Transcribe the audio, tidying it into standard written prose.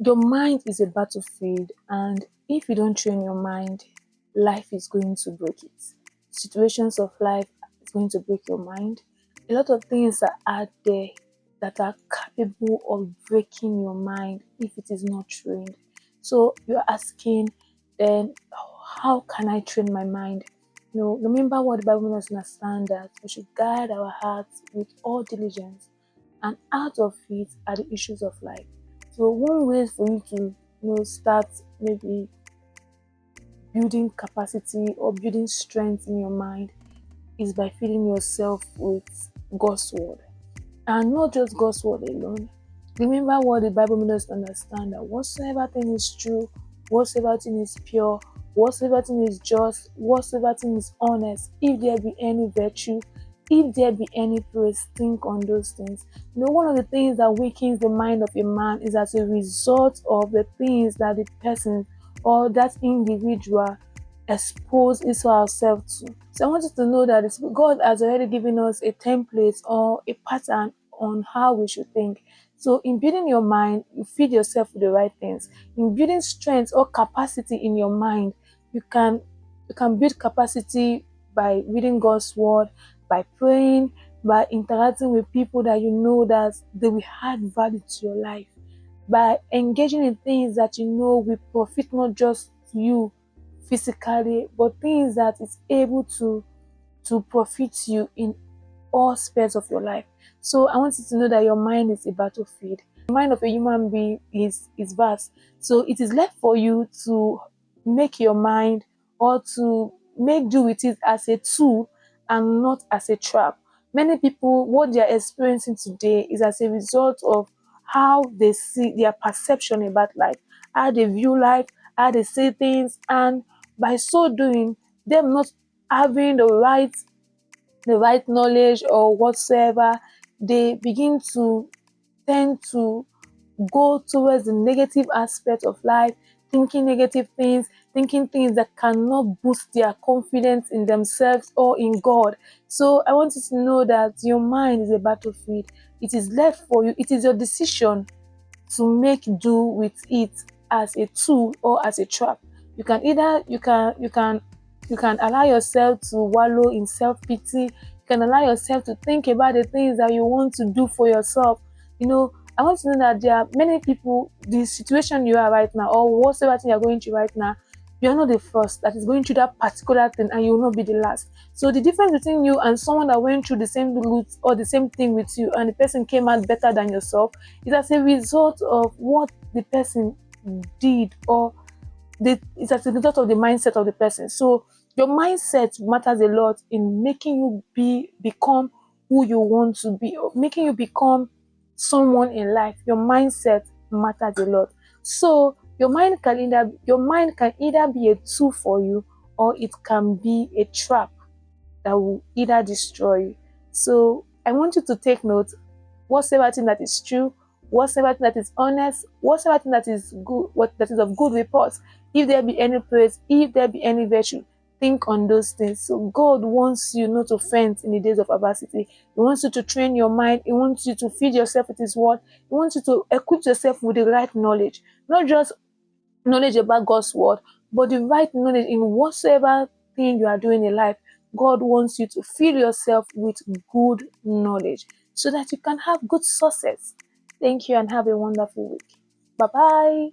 Your mind is a battlefield, and if you don't train your mind, life is going to break it. Situations of life is going to break your mind. A lot of things are out there that are capable of breaking your mind if it is not trained. So you're asking, then how can I train my mind? Remember what the Bible makes us understand, that we should guide our hearts with all diligence, and out of it are the issues of life. So one way for you to start maybe building capacity or building strength in your mind is by filling yourself with God's word. And not just God's word alone. Remember what the Bible makes us understand, that whatsoever thing is true, whatsoever thing is pure, whatsoever thing is just, whatsoever thing is honest, if there be any virtue, if there be any praise, think on those things. One of the things that weakens the mind of a man is as a result of the things that the person or that individual expose his or herself to. So I want you to know that God has already given us a template or a pattern on how we should think. So in building your mind, you feed yourself with the right things. In building strength or capacity in your mind, you can build capacity by reading God's word, by praying, by interacting with people that you know that they will add value to your life, by engaging in things that you know will profit not just you physically, but things that is able to profit you in all spheres of your life. So I want you to know that your mind is a battlefield. The mind of a human being is vast. So it is left for you to make your mind, or to make do with it as a tool and not as a trap. Many people, what they are experiencing today is as a result of how they see their perception about life, how they view life, how they say things, and by so doing, them not having the right knowledge or whatsoever, they begin to tend to go towards the negative aspect of life, thinking negative things, thinking things that cannot boost their confidence in themselves or in God. So I want you to know that your mind is a battlefield. It is left for you. It is your decision to make do with it as a tool or as a trap. You can either you can allow yourself to wallow in self-pity. You can allow yourself to think about the things that you want to do for yourself. I want to know that there are many people, the situation you are right now, or whatever thing you're going through right now, you're not the first that is going through that particular thing, and you will not be the last. So the difference between you and someone that went through the same route or the same thing with you, and the person came out better than yourself, is as a result of what the person did, or it's as a result of the mindset of the person. So your mindset matters a lot in making you become who you want to be, or making you become someone in life. Your mindset matters a lot. So your mind can either be a tool for you, or it can be a trap that will either destroy you. So I want you to take note. Whatsoever thing that is true, whatsoever thing that is honest, whatsoever thing that is good, that is of good report, if there be any praise, if there be any virtue, think on those things. So God wants you not to faint in the days of adversity. He wants you to train your mind. He wants you to feed yourself with His word. He wants you to equip yourself with the right knowledge, not just knowledge about God's word, but the right knowledge in whatsoever thing you are doing in life. God wants you to fill yourself with good knowledge so that you can have good success. Thank you and have a wonderful week. Bye-bye.